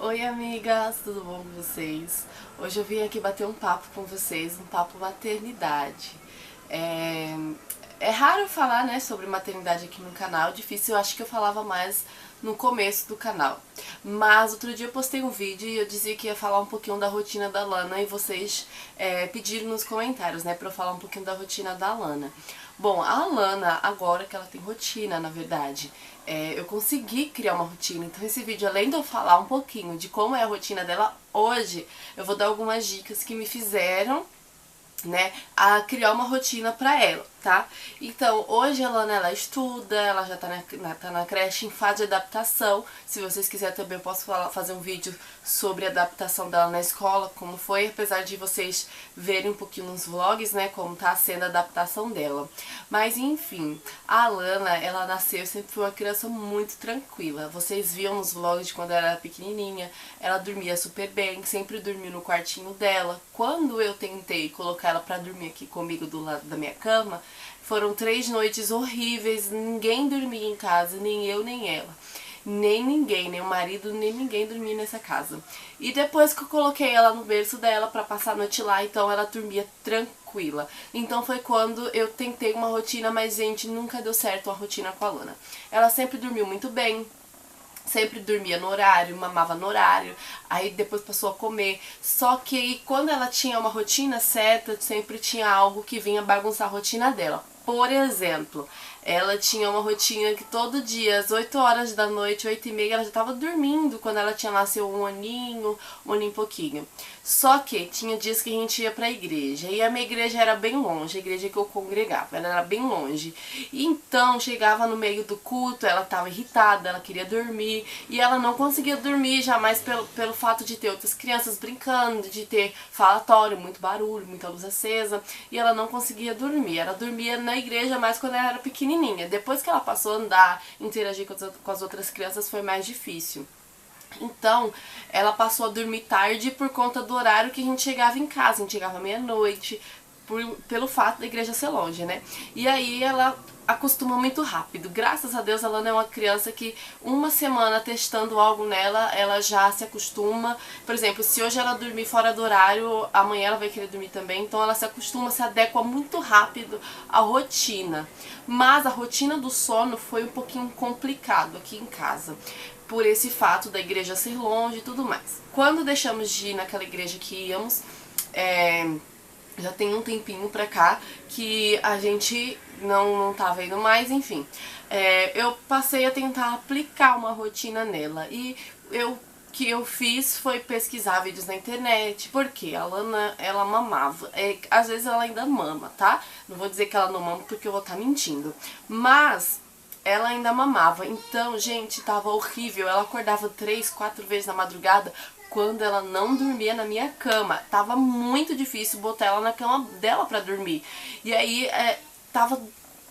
Oi amigas, tudo bom com vocês? Hoje eu vim aqui bater um papo com vocês, um papo maternidade. É, é raro falar, né, sobre maternidade aqui no canal, difícil, eu acho que eu falava mais no começo do canal. Mas outro dia eu postei um vídeo e eu dizia que ia falar um pouquinho da rotina da Lana e vocês pediram nos comentários, né, pra eu falar um pouquinho da rotina da Lana. Bom, a Lana, agora que ela tem rotina, na verdade, eu consegui criar uma rotina. Então esse vídeo, além de eu falar um pouquinho de como é a rotina dela hoje, eu vou dar algumas dicas que me fizeram, né, a criar uma rotina pra ela, tá? Então, hoje a Lana, ela estuda, ela já tá na creche em fase de adaptação. Se vocês quiserem também eu posso fazer um vídeo sobre a adaptação dela na escola, como foi, apesar de vocês verem um pouquinho nos vlogs, né, como tá sendo a adaptação dela. Mas enfim, a Lana, ela nasceu, sempre foi uma criança muito tranquila. Vocês viam nos vlogs de quando ela era pequenininha, ela dormia super bem, sempre dormiu no quartinho dela. Quando eu tentei colocar ela pra dormir aqui comigo do lado da minha cama, foram 3 noites horríveis, ninguém dormia em casa, nem eu nem ela. Nem ninguém, nem o marido, nem ninguém dormia nessa casa. E depois que eu coloquei ela no berço dela pra passar a noite lá, então ela dormia tranquila. Então foi quando eu tentei uma rotina, mas gente, nunca deu certo uma rotina com a Lana. Ela sempre dormiu muito bem, sempre dormia no horário, mamava no horário, aí depois passou a comer. Só que quando ela tinha uma rotina certa, sempre tinha algo que vinha bagunçar a rotina dela. Por exemplo, ela tinha uma rotina que todo dia, às 8 horas da noite, 8 e meia, ela já estava dormindo quando ela tinha lá seu um aninho e pouquinho. Só que tinha dias que a gente ia pra igreja, e a minha igreja era bem longe, a igreja que eu congregava, ela era bem longe. E então, chegava no meio do culto, ela estava irritada, ela queria dormir, e ela não conseguia dormir jamais pelo fato de ter outras crianças brincando, de ter falatório, muito barulho, muita luz acesa, e ela não conseguia dormir. Ela dormia na igreja mais quando ela era pequenininha. Depois que ela passou a andar, interagir com as outras crianças, foi mais difícil. Então, ela passou a dormir tarde por conta do horário que a gente chegava em casa. A gente chegava meia-noite, pelo fato da igreja ser longe, né? E aí ela acostuma muito rápido. Graças a Deus, a Lana é uma criança que uma semana testando algo nela, ela já se acostuma. Por exemplo, se hoje ela dormir fora do horário, amanhã ela vai querer dormir também. Então ela se acostuma, se adequa muito rápido à rotina. Mas a rotina do sono foi um pouquinho complicado aqui em casa, por esse fato da igreja ser longe e tudo mais. Quando deixamos de ir naquela igreja que íamos, já tem um tempinho pra cá que a gente não tava indo mais, enfim. Eu passei a tentar aplicar uma rotina nela e o que eu fiz foi pesquisar vídeos na internet, porque a Lana, ela mamava. Às vezes ela ainda mama, tá? Não vou dizer que ela não mama porque eu vou estar mentindo. Mas ela ainda mamava. Então, gente, tava horrível. Ela acordava 3, 4 vezes na madrugada quando ela não dormia na minha cama. Tava muito difícil botar ela na cama dela pra dormir. E aí,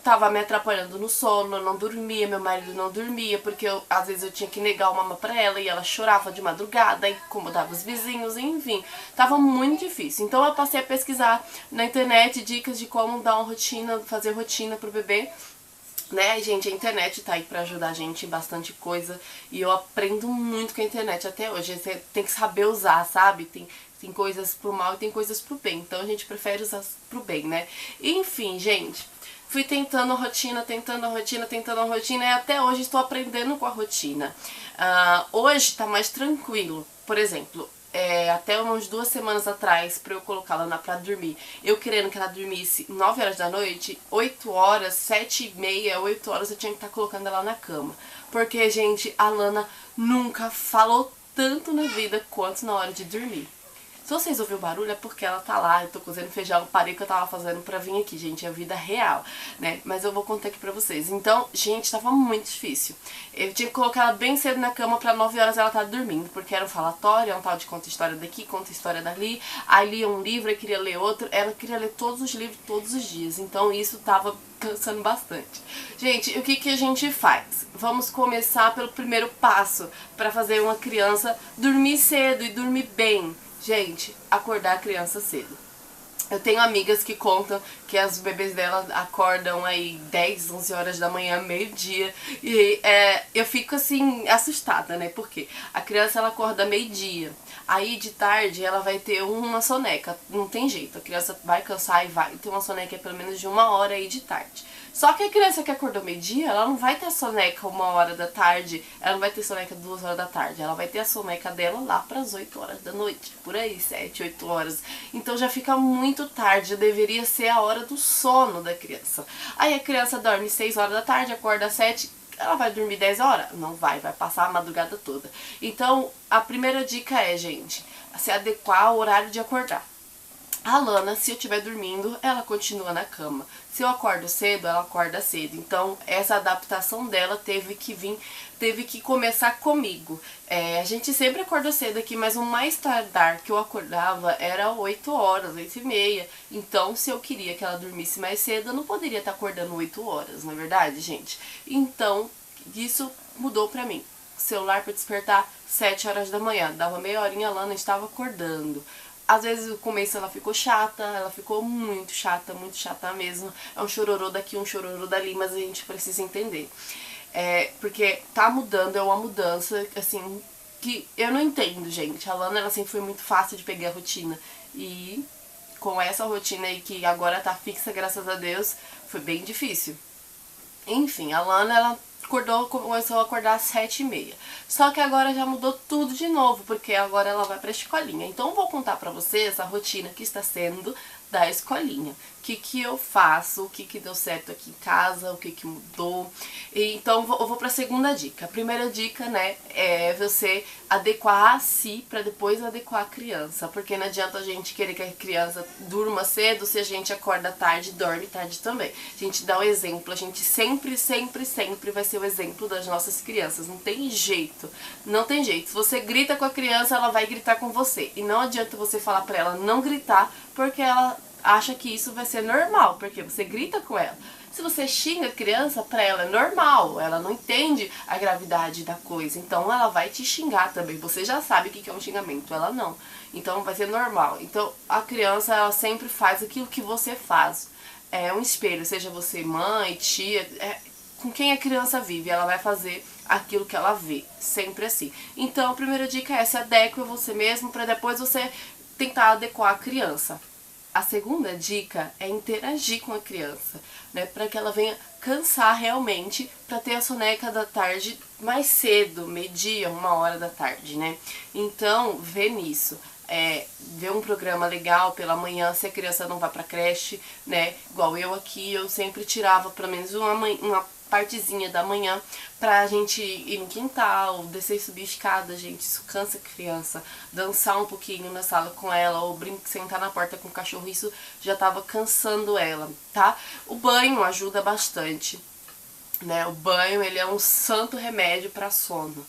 tava me atrapalhando no sono, eu não dormia, meu marido não dormia, porque às vezes eu tinha que negar o mama pra ela e ela chorava de madrugada, incomodava os vizinhos, enfim, tava muito difícil. Então eu passei a pesquisar na internet dicas de como dar uma rotina, fazer rotina pro bebê, né, gente, a internet tá aí pra ajudar a gente em bastante coisa e eu aprendo muito com a internet até hoje. Você tem que saber usar, sabe? Tem coisas pro mal e tem coisas pro bem, então a gente prefere usar pro bem, né? Enfim, gente, fui tentando a rotina e até hoje estou aprendendo com a rotina. Hoje tá mais tranquilo, por exemplo, até umas 2 semanas atrás, pra eu colocá-la pra dormir, eu querendo que ela dormisse 9 horas da noite, 8 horas, 7 e meia, 8 horas eu tinha que estar colocando ela na cama. Porque, gente, a Lana nunca falou tanto na vida quanto na hora de dormir. Se vocês ouviram o barulho é porque ela tá lá, eu tô cozendo feijão, eu parei o que eu tava fazendo pra vir aqui, gente, é a vida real, né? Mas eu vou contar aqui pra vocês. Então, gente, tava muito difícil. Eu tinha que colocar ela bem cedo na cama pra 9 horas ela tá dormindo, porque era um falatório, é um tal de conta história daqui, conta história dali, aí lia um livro, aí queria ler outro, ela queria ler todos os livros todos os dias, então isso tava cansando bastante. Gente, o que que a gente faz? Vamos começar pelo primeiro passo pra fazer uma criança dormir cedo e dormir bem. Gente, acordar a criança cedo. Eu tenho amigas que contam que as bebês dela acordam aí 10, 11 horas da manhã, meio-dia. E eu fico assim, assustada, né? Porque a criança ela acorda meio-dia. Aí de tarde ela vai ter uma soneca. Não tem jeito, a criança vai cansar e vai ter uma soneca pelo menos de 1 hora aí de tarde. Só que a criança que acordou meio-dia, ela não vai ter soneca 1 hora da tarde, ela não vai ter soneca 2 horas da tarde, ela vai ter a soneca dela lá para as 8 horas da noite, por aí, 7, 8 horas. Então já fica muito tarde, já deveria ser a hora do sono da criança. Aí a criança dorme 6 horas da tarde, acorda às 7, ela vai dormir 10 horas? Não vai, vai passar a madrugada toda. Então a primeira dica é, gente, se adequar ao horário de acordar. A Lana, se eu estiver dormindo, ela continua na cama. Se eu acordo cedo, ela acorda cedo. Então, essa adaptação dela teve que começar comigo. A gente sempre acordou cedo aqui, mas o mais tardar que eu acordava era 8 horas, 8 e meia. Então, se eu queria que ela dormisse mais cedo, eu não poderia estar acordando 8 horas, não é verdade, gente? Então, isso mudou pra mim. Celular para despertar 7 horas da manhã. Dava meia horinha, a Lana estava acordando. Às vezes no começo ela ficou chata, ela ficou muito chata mesmo. É um chororô daqui, um chororô dali, mas a gente precisa entender. Porque tá mudando, é uma mudança, assim, que eu não entendo, gente. A Lana, ela sempre foi muito fácil de pegar a rotina. E com essa rotina aí que agora tá fixa, graças a Deus, foi bem difícil. Enfim, a Lana, ela começou a acordar às 7h30. Só que agora já mudou tudo de novo, porque agora ela vai pra escolinha. Então eu vou contar pra vocês a rotina que está sendo da escolinha. O que eu faço, o que deu certo aqui em casa, o que mudou. Então eu vou pra segunda dica. A primeira dica, né, é você adequar a si pra depois adequar a criança. Porque não adianta a gente querer que a criança durma cedo se a gente acorda tarde e dorme tarde também. A gente dá o exemplo, a gente sempre vai ser o exemplo das nossas crianças. Não tem jeito, não tem jeito. Se você grita com a criança, ela vai gritar com você. E não adianta você falar pra ela não gritar, porque ela acha que isso vai ser normal, porque você grita com ela. Se você xinga a criança, pra ela é normal, ela não entende a gravidade da coisa, então ela vai te xingar também. Você já sabe o que é um xingamento, ela não. Então vai ser normal. Então a criança, ela sempre faz aquilo que você faz. É um espelho, seja você mãe, tia, com quem a criança vive, ela vai fazer aquilo que ela vê, sempre assim. Então a primeira dica é se adeque a você mesmo, pra depois você tentar adequar a criança. A segunda dica é interagir com a criança, né, para que ela venha cansar realmente, para ter a soneca da tarde mais cedo, meio-dia, 1 hora da tarde, né? Então, vê nisso. Ver um programa legal pela manhã, se a criança não vai pra creche, né? Igual eu aqui, eu sempre tirava pelo menos uma partezinha da manhã pra gente ir no quintal, descer e subir escada, gente, isso cansa a criança. Dançar um pouquinho na sala com ela, ou sentar na porta com o cachorro, isso já tava cansando ela, tá? O banho ajuda bastante, né? O banho, ele é um santo remédio para sono.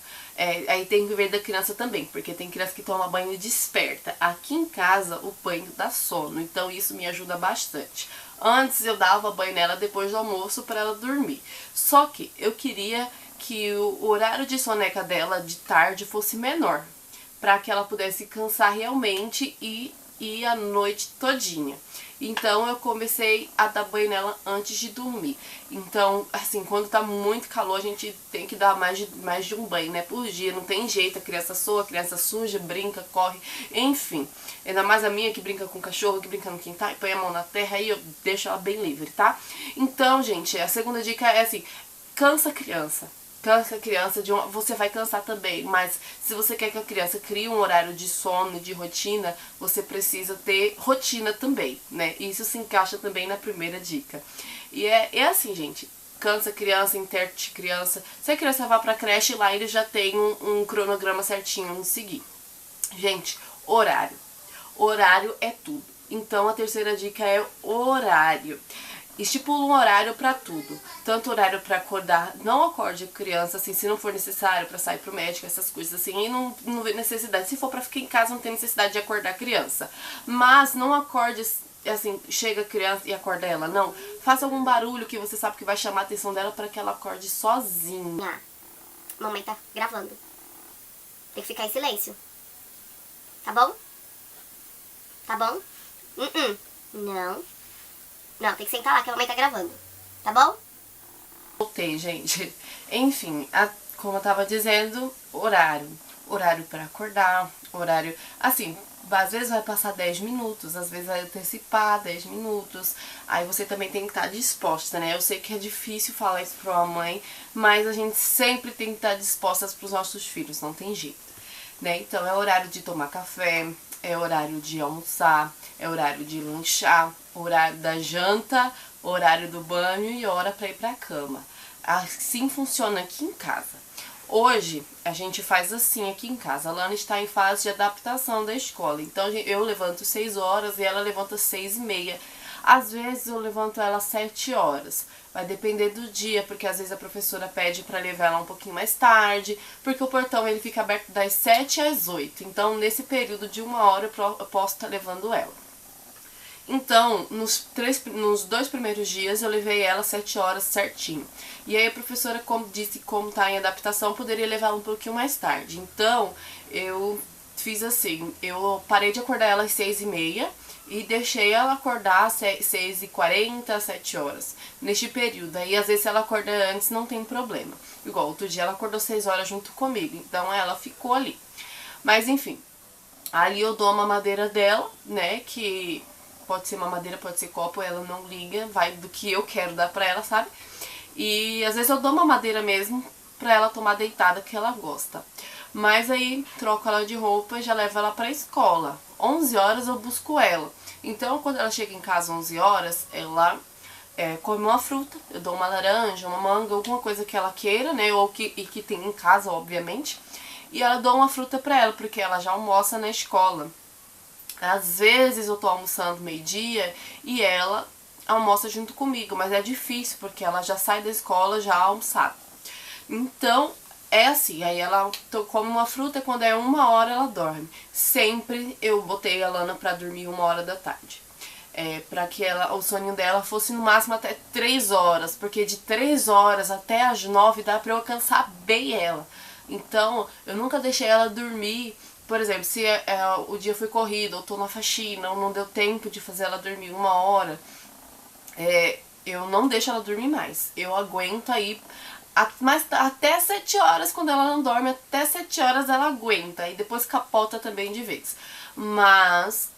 Aí tem que ver da criança também, porque tem criança que toma banho e desperta. Aqui em casa, o banho dá sono, então isso me ajuda bastante. Antes eu dava banho nela depois do almoço para ela dormir. Só que eu queria que o horário de soneca dela de tarde fosse menor, para que ela pudesse cansar realmente e ir a noite todinha. Então eu comecei a dar banho nela antes de dormir. Então, assim, quando tá muito calor, a gente tem que dar mais de um banho, né, por dia. Não tem jeito, a criança soa, a criança suja, brinca, corre, enfim. Ainda mais a minha que brinca com o cachorro, que brinca no quintal e põe a mão na terra, aí eu deixo ela bem livre, tá? Então, gente, a segunda dica é assim, cansa a criança. Cansa a criança, você vai cansar também, mas se você quer que a criança crie um horário de sono, de rotina, você precisa ter rotina também, né? Isso se encaixa também na primeira dica. E é assim, gente, cansa a criança, interte a criança. Se a criança vai pra creche, lá eles já tem um cronograma certinho no seguir. Gente, horário. Horário é tudo. Então a terceira dica é horário. Estipula um horário pra tudo, tanto horário pra acordar, não acorde a criança, assim, se não for necessário pra sair pro médico, essas coisas assim, e não vê necessidade, se for pra ficar em casa não tem necessidade de acordar a criança, mas não acorde, assim, chega a criança e acorda ela, não, faça algum barulho que você sabe que vai chamar a atenção dela pra que ela acorde sozinha. Mamãe tá gravando, tem que ficar em silêncio, tá bom? Tá bom? Não. Não, tem que sentar lá que a mamãe tá gravando. Tá bom? Voltei, gente. Enfim, como eu tava dizendo, horário. Horário pra acordar, horário... Assim, às vezes vai passar 10 minutos, às vezes vai antecipar 10 minutos. Aí você também tem que estar disposta, né? Eu sei que é difícil falar isso pra uma mãe, mas a gente sempre tem que estar dispostas pros nossos filhos, não tem jeito, né? Então é horário de tomar café, é horário de almoçar, é horário de lanchar, horário da janta, horário do banho e hora pra ir pra cama. Assim funciona aqui em casa. Hoje, a gente faz assim aqui em casa. A Lana está em fase de adaptação da escola. Então, eu levanto 6 horas e ela levanta 6h30. Às vezes, eu levanto ela 7 horas. Vai depender do dia, porque às vezes a professora pede para levar ela um pouquinho mais tarde, porque o portão ele fica aberto das 7 às 8. Então, nesse período de 1 hora, eu posso estar levando ela. Então, nos 2 primeiros dias eu levei ela 7 horas certinho. E aí a professora disse que como tá em adaptação, poderia levar ela um pouquinho mais tarde. Então, eu fiz assim, eu parei de acordar ela às 6h30 e deixei ela acordar às 6h40, 7 horas. Neste período. Aí, às vezes, se ela acorda antes, não tem problema. Igual, outro dia ela acordou 6 horas junto comigo. Então, ela ficou ali. Mas, enfim, ali eu dou a mamadeira dela, né, que... Pode ser mamadeira, pode ser copo, ela não liga, vai do que eu quero dar pra ela, sabe? E às vezes eu dou mamadeira mesmo pra ela tomar deitada, que ela gosta. Mas aí troco ela de roupa e já levo ela pra escola. 11 horas eu busco ela. Então quando ela chega em casa 11 horas, ela come uma fruta, eu dou uma laranja, uma manga, alguma coisa que ela queira, né? Ou que tem em casa, obviamente. E ela dou uma fruta pra ela, porque ela já almoça na escola. Às vezes eu tô almoçando meio-dia e ela almoça junto comigo, mas é difícil porque ela já sai da escola já almoçada. Então, é assim, aí ela come uma fruta e quando é 1 hora ela dorme. Sempre eu botei a Lana pra dormir 1 hora da tarde. Pra que o soninho dela fosse no máximo até 3 horas, porque de 3 horas até as 9 dá pra eu alcançar bem ela. Então, eu nunca deixei ela dormir. Por exemplo, se o dia foi corrido, ou tô na faxina, ou não deu tempo de fazer ela dormir 1 hora, eu não deixo ela dormir mais. Eu aguento aí, mas até 7 horas, quando ela não dorme, até 7 horas ela aguenta. E depois capota também de vez. Mas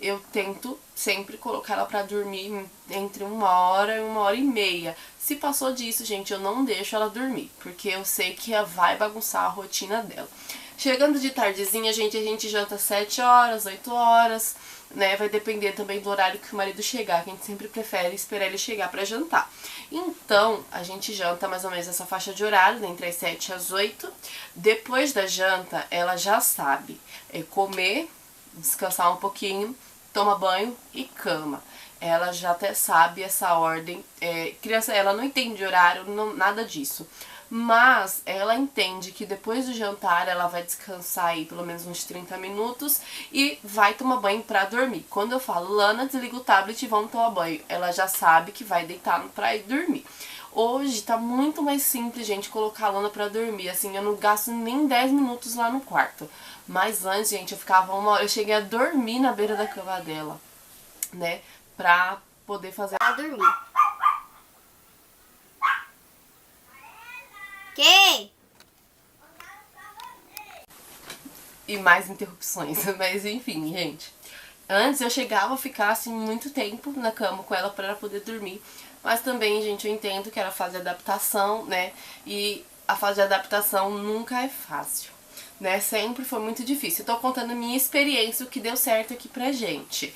eu tento sempre colocar ela pra dormir entre 1 hora e 1h30. Se passou disso, gente, eu não deixo ela dormir, porque eu sei que vai bagunçar a rotina dela. Chegando de tardezinha, a gente janta 7 horas, 8 horas, né? Vai depender também do horário que o marido chegar, que a gente sempre prefere esperar ele chegar pra jantar. Então, a gente janta mais ou menos essa faixa de horário, né, entre as 7 e as 8. Depois da janta, ela já sabe comer, descansar um pouquinho, toma banho e cama. Ela já até sabe essa ordem. Criança, ela não entende horário, nada disso. Mas ela entende que depois do jantar ela vai descansar aí pelo menos uns 30 minutos e vai tomar banho pra dormir. Quando eu falo, Lana, desliga o tablet e vamos tomar banho, ela já sabe que vai deitar pra ir dormir. Hoje tá muito mais simples, gente, colocar a Lana pra dormir. Assim, eu não gasto nem 10 minutos lá no quarto. Mas antes, gente, eu ficava 1 hora, eu cheguei a dormir na beira da cama dela, né? Pra poder fazer ela dormir. Que? E mais interrupções, mas enfim, gente. Antes eu chegava a ficar assim muito tempo na cama com ela para poder dormir. Mas também, gente, eu entendo que era fase de adaptação, né? E a fase de adaptação nunca é fácil, né? Sempre foi muito difícil. Eu tô contando a minha experiência, o que deu certo aqui pra gente.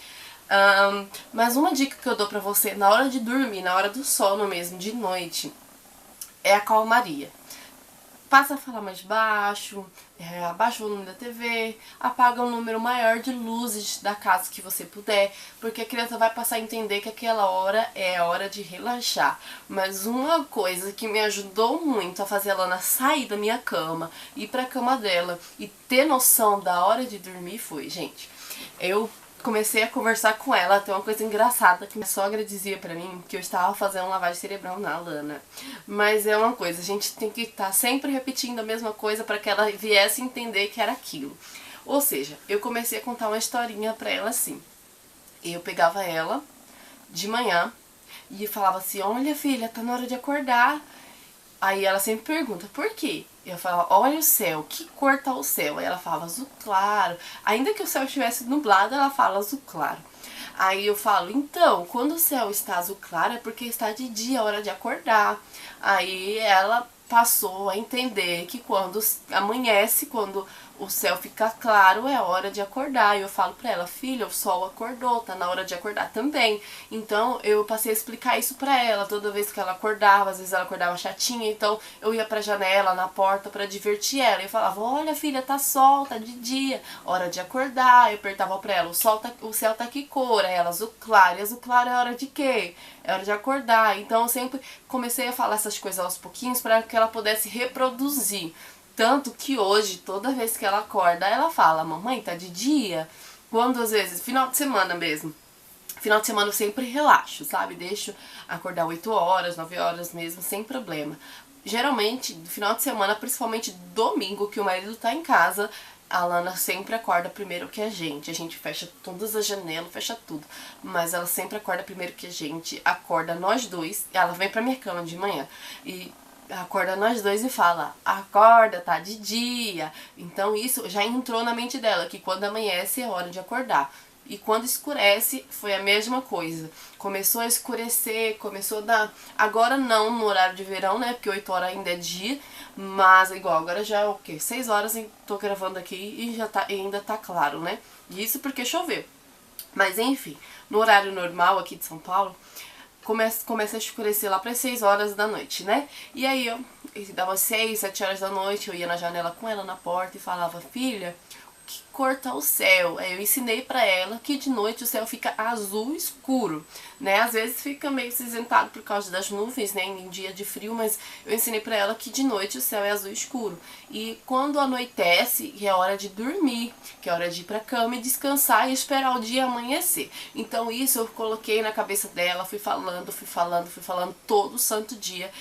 Mas uma dica que eu dou pra você na hora de dormir, na hora do sono mesmo, de noite, é a calmaria. Passa a falar mais baixo, abaixa o volume da TV, apaga um número maior de luzes da casa que você puder, porque a criança vai passar a entender que aquela hora é a hora de relaxar. Mas uma coisa que me ajudou muito a fazer a Lana sair da minha cama, ir pra cama dela e ter noção da hora de dormir foi, gente, eu comecei a conversar com ela, tem uma coisa engraçada que minha sogra dizia pra mim, que eu estava fazendo lavagem cerebral na Lana. Mas é uma coisa, a gente tem que estar sempre repetindo a mesma coisa para que ela viesse entender que era aquilo. Ou seja, eu comecei a contar uma historinha pra ela assim. Eu pegava ela de manhã e falava assim, olha filha, tá na hora de acordar. Aí ela sempre pergunta, por quê? Eu falava, olha o céu, que cor tá o céu? Aí ela falava, azul claro. Ainda que o céu estivesse nublado, ela fala azul claro. Aí eu falo, então, quando o céu está azul claro é porque está de dia, é hora de acordar. Aí ela passou a entender que quando amanhece, quando o céu fica claro, é hora de acordar. E eu falo pra ela, filha, o sol acordou, tá na hora de acordar também. Então eu passei a explicar isso pra ela toda vez que ela acordava, às vezes ela acordava chatinha, então eu ia pra janela, na porta, pra divertir ela. E eu falava, olha filha, tá sol, tá de dia, hora de acordar. Eu perguntava pra ela, o céu tá que cor? Aí ela, azul claro. E azul claro é hora de quê? É hora de acordar. Então eu sempre comecei a falar essas coisas aos pouquinhos para que ela pudesse reproduzir. Tanto que hoje, toda vez que ela acorda, ela fala, mamãe, tá de dia? Quando às vezes, final de semana mesmo. Final de semana eu sempre relaxo, sabe? Deixo acordar 8 horas, 9 horas mesmo, sem problema. Geralmente, no final de semana, principalmente domingo, que o marido tá em casa, a Lana sempre acorda primeiro que a gente. A gente fecha todas as janelas, fecha tudo. Mas ela sempre acorda primeiro que a gente. Acorda nós dois. Ela vem pra minha cama de manhã. E acorda nós dois e fala, acorda, tá de dia. Então isso já entrou na mente dela, que quando amanhece é hora de acordar. E quando escurece, foi a mesma coisa. Começou a escurecer, começou a dar... Agora não, no horário de verão, né? Porque 8 horas ainda é dia. Mas igual, agora já é o quê? 6 horas e tô gravando aqui e já tá, ainda tá claro, né? Isso porque choveu. Mas enfim, no horário normal aqui de São Paulo, começa a escurecer lá para as 6 horas da noite, né? E aí eu dava 6, 7 horas da noite, eu ia na janela com ela na porta e falava, filha, que cor tá o céu? Aí eu ensinei pra ela que de noite o céu fica azul escuro, né? Às vezes fica meio cinzentado por causa das nuvens, né? Em dia de frio, mas eu ensinei pra ela que de noite o céu é azul escuro. E quando anoitece, que é hora de dormir, que é hora de ir pra cama e descansar e esperar o dia amanhecer. Então isso eu coloquei na cabeça dela, fui falando todo santo dia.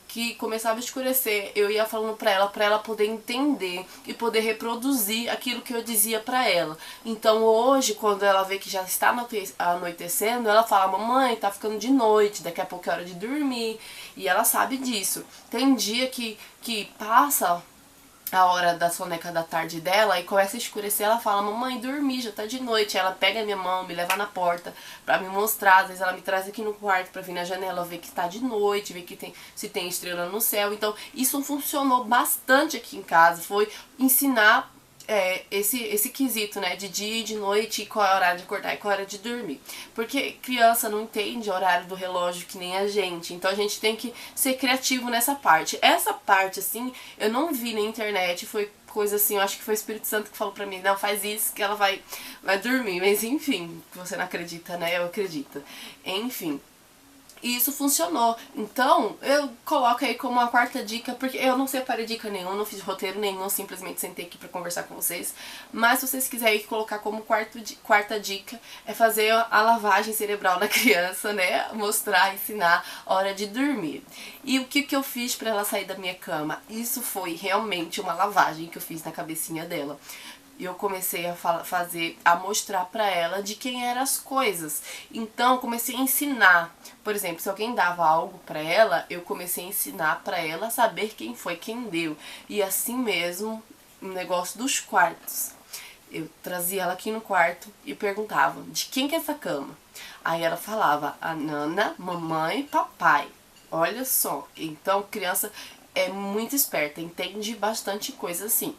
Que começava a escurecer, eu ia falando pra ela poder entender e poder reproduzir aquilo que eu dizia pra ela. Então hoje, quando ela vê que já está anoitecendo, ela fala, mamãe, tá ficando de noite, daqui a pouco é hora de dormir. E ela sabe disso. Tem dia que passa a hora da soneca da tarde dela e começa a escurecer, ela fala, mamãe, dormi, já tá de noite. Ela pega a minha mão, me leva na porta pra me mostrar, às vezes ela me traz aqui no quarto pra vir na janela ver que tá de noite, ver que se tem estrela no céu. Então isso funcionou bastante aqui em casa, foi ensinar esse quesito, né, de dia e de noite, e qual é a hora de acordar e qual é a hora de dormir. Porque criança não entende o horário do relógio que nem a gente, então a gente tem que ser criativo nessa parte. Essa parte, assim, eu não vi na internet, foi coisa assim, eu acho que foi o Espírito Santo que falou pra mim, não, faz isso que ela vai dormir, mas enfim, você não acredita, né, eu acredito. Enfim. E isso funcionou. Então, eu coloco aí como uma quarta dica, porque eu não separei dica nenhuma, não fiz roteiro nenhum, simplesmente sentei aqui pra conversar com vocês. Mas se vocês quiserem colocar como quarta dica, é fazer a lavagem cerebral na criança, né? Mostrar, ensinar a hora de dormir. E o que eu fiz pra ela sair da minha cama? Isso foi realmente uma lavagem que eu fiz na cabecinha dela. E eu comecei a mostrar pra ela de quem eram as coisas. Então, comecei a ensinar. Por exemplo, se alguém dava algo pra ela, eu comecei a ensinar pra ela a saber quem foi quem deu. E assim mesmo, no negócio dos quartos. Eu trazia ela aqui no quarto e perguntava, de quem que é essa cama? Aí ela falava, a Nana, mamãe e papai. Olha só. Então, criança é muito esperta, entende bastante coisa assim.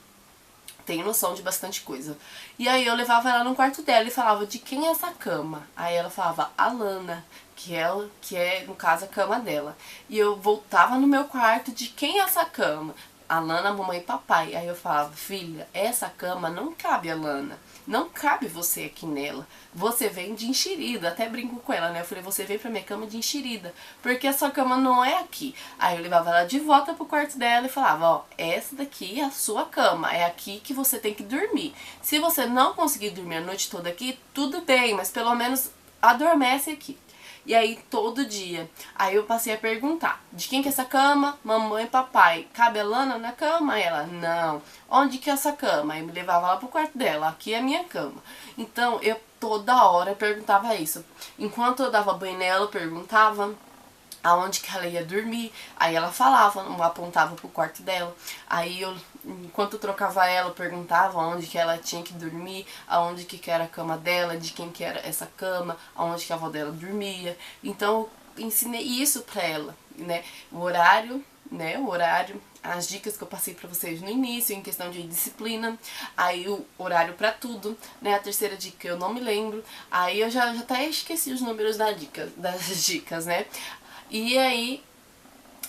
Tem noção de bastante coisa. E aí eu levava ela no quarto dela e falava, de quem é essa cama? Aí ela falava, a Lana, que é, no caso, a cama dela. E eu voltava no meu quarto, de quem é essa cama? A Lana, mamãe e papai. Aí eu falava, filha, essa cama não cabe a Lana. Não cabe você aqui nela. Você vem de enxerida. Até brinco com ela, né? Eu falei, você vem pra minha cama de enxerida. Porque a sua cama não é aqui. Aí eu levava ela de volta pro quarto dela e falava, ó, essa daqui é a sua cama. É aqui que você tem que dormir. Se você não conseguir dormir a noite toda aqui, tudo bem. Mas pelo menos adormece aqui. E aí todo dia. Aí eu passei a perguntar, de quem que é essa cama? Mamãe e papai. Cabe a Lana na cama? Aí ela, não. Onde que é essa cama? Aí me levava lá pro quarto dela, aqui é a minha cama. Então eu toda hora perguntava isso. Enquanto eu dava banho nela, eu perguntava aonde que ela ia dormir. Aí ela falava, apontava pro quarto dela. Aí eu, enquanto eu trocava ela, eu perguntava aonde que ela tinha que dormir, aonde que era a cama dela, de quem que era essa cama, aonde que a avó dela dormia. Então eu ensinei isso pra ela, né? O horário, as dicas que eu passei pra vocês no início, em questão de disciplina, aí o horário pra tudo, né? A terceira dica eu não me lembro, aí eu já até esqueci os números das dicas, né? E aí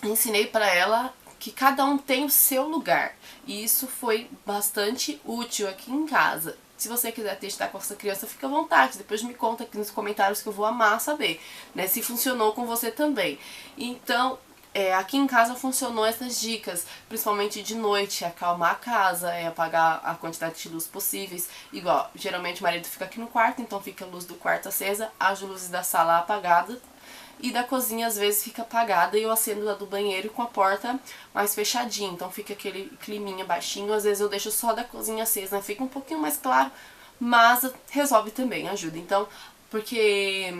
ensinei pra ela que cada um tem o seu lugar, e isso foi bastante útil aqui em casa. Se você quiser testar com essa criança, fica à vontade. Depois me conta aqui nos comentários que eu vou amar saber, né? Se funcionou com você também. Então, aqui em casa funcionou essas dicas, principalmente de noite, acalmar a casa, apagar a quantidade de luz possíveis. Igual, geralmente o marido fica aqui no quarto, então fica a luz do quarto acesa, as luzes da sala apagadas. E da cozinha às vezes fica apagada e eu acendo a do banheiro com a porta mais fechadinha. Então fica aquele climinha baixinho. Às vezes eu deixo só da cozinha acesa, fica um pouquinho mais claro, mas resolve também, ajuda. Então, porque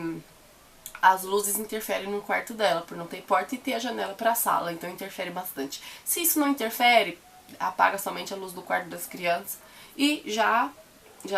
as luzes interferem no quarto dela, por não ter porta e ter a janela para a sala, então interfere bastante. Se isso não interfere, apaga somente a luz do quarto das crianças e já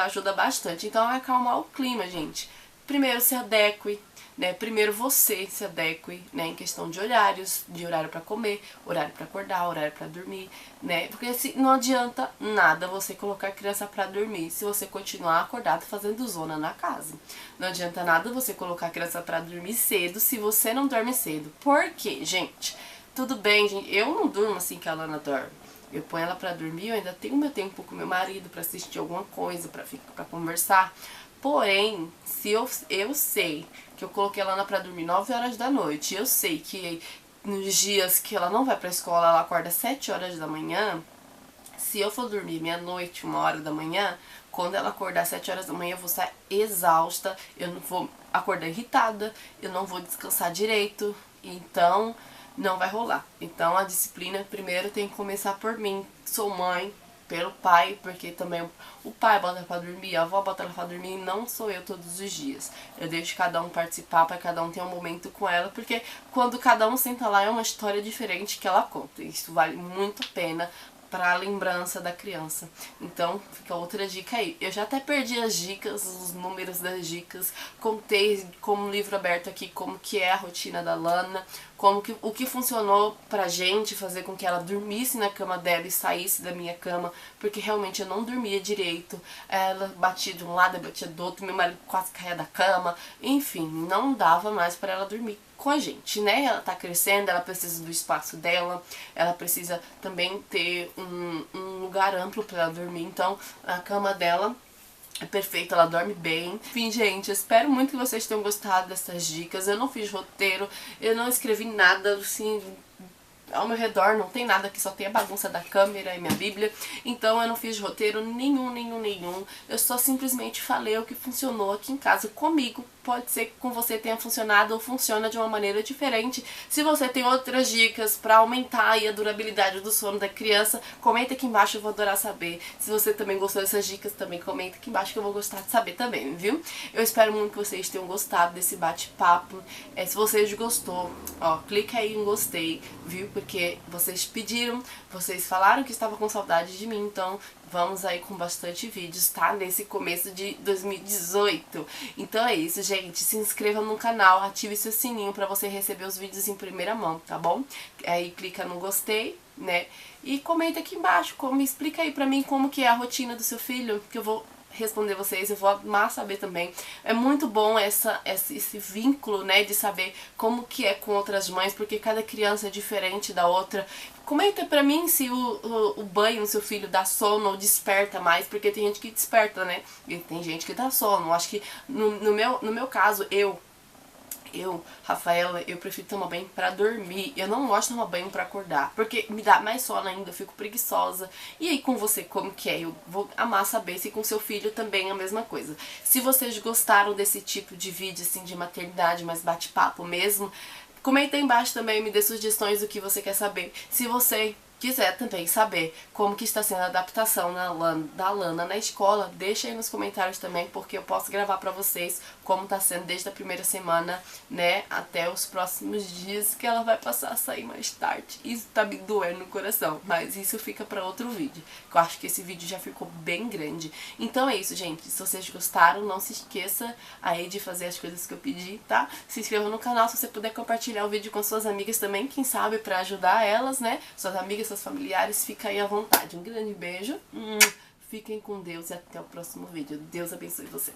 ajuda bastante. Então é acalmar o clima, gente. Primeiro se adeque, né? Primeiro você se adeque, né? Em questão de horários, de horário para comer, horário para acordar, horário para dormir, né? Porque não adianta nada você colocar a criança para dormir se você continuar acordado fazendo zona na casa. Não adianta nada você colocar a criança para dormir cedo se você não dorme cedo. Por quê, gente? Tudo bem, gente, eu não durmo assim que a Lana dorme. Eu ponho ela pra dormir, eu ainda tenho meu tempo com meu marido pra assistir alguma coisa, pra conversar. Porém, se eu sei que eu coloquei ela pra dormir 9 horas da noite, eu sei que nos dias que ela não vai pra escola, ela acorda 7 horas da manhã, se eu for dormir meia-noite, 1 hora da manhã, quando ela acordar 7 horas da manhã, eu vou estar exausta, eu não vou acordar irritada, eu não vou descansar direito, então não vai rolar. Então a disciplina primeiro tem que começar por mim, sou mãe, pelo pai, porque também o pai bota ela pra dormir, a avó bota ela pra dormir, e não sou eu todos os dias. Eu deixo cada um participar para cada um ter um momento com ela, porque quando cada um senta lá é uma história diferente que ela conta. Isso vale muito a pena para a lembrança da criança. Então, fica outra dica aí. Eu já até perdi as dicas, os números das dicas, contei como livro aberto aqui como que é a rotina da Lana, o que funcionou pra gente fazer com que ela dormisse na cama dela e saísse da minha cama, porque realmente eu não dormia direito. Ela batia de um lado, batia do outro, meu marido quase caía da cama, enfim, não dava mais para ela dormir com a gente, né? Ela tá crescendo, ela precisa do espaço dela, ela precisa também ter um lugar amplo para ela dormir, então a cama dela é perfeita, ela dorme bem. Enfim, gente, eu espero muito que vocês tenham gostado dessas dicas. Eu não fiz roteiro, eu não escrevi nada, assim, ao meu redor não tem nada aqui, só tem a bagunça da câmera e minha bíblia. Então eu não fiz roteiro nenhum. Eu só simplesmente falei o que funcionou aqui em casa comigo. Pode ser que com você tenha funcionado ou funciona de uma maneira diferente. Se você tem outras dicas para aumentar aí a durabilidade do sono da criança, comenta aqui embaixo, eu vou adorar saber. Se você também gostou dessas dicas, também comenta aqui embaixo que eu vou gostar de saber também, viu? Eu espero muito que vocês tenham gostado desse bate-papo. Se vocês gostou, ó, clica aí em gostei, viu? Porque vocês pediram, vocês falaram que estavam com saudade de mim, então vamos aí com bastante vídeos, tá? Nesse começo de 2018. Então é isso, gente. Se inscreva no canal, ative seu sininho pra você receber os vídeos em primeira mão, tá bom? Aí clica no gostei, né? E comenta aqui embaixo, explica aí pra mim como que é a rotina do seu filho, que eu vou responder vocês, eu vou amar saber também. É muito bom esse vínculo, né, de saber como que é com outras mães, porque cada criança é diferente da outra. Comenta pra mim se o banho no seu filho dá sono ou desperta mais, porque tem gente que desperta, né, e tem gente que dá sono. Acho que no meu caso, eu Rafaela, eu prefiro tomar banho pra dormir. Eu não gosto de tomar banho pra acordar, porque me dá mais sono ainda, eu fico preguiçosa. E aí com você, como que é? Eu vou amar saber se com seu filho também é a mesma coisa. Se vocês gostaram desse tipo de vídeo, assim, de maternidade, mais bate-papo mesmo, comenta aí embaixo também, me dê sugestões do que você quer saber. Se você quiser também saber como que está sendo a adaptação da Lana na escola, deixa aí nos comentários também, porque eu posso gravar pra vocês como tá sendo desde a primeira semana, né, até os próximos dias, que ela vai passar a sair mais tarde. Isso tá me doendo no coração, mas isso fica pra outro vídeo, que eu acho que esse vídeo já ficou bem grande. Então é isso, gente. Se vocês gostaram, não se esqueça aí de fazer as coisas que eu pedi, tá? Se inscreva no canal, se você puder compartilhar o vídeo com suas amigas também, quem sabe, pra ajudar elas, né, suas amigas, seus familiares, fica aí à vontade. Um grande beijo, fiquem com Deus e até o próximo vídeo. Deus abençoe você.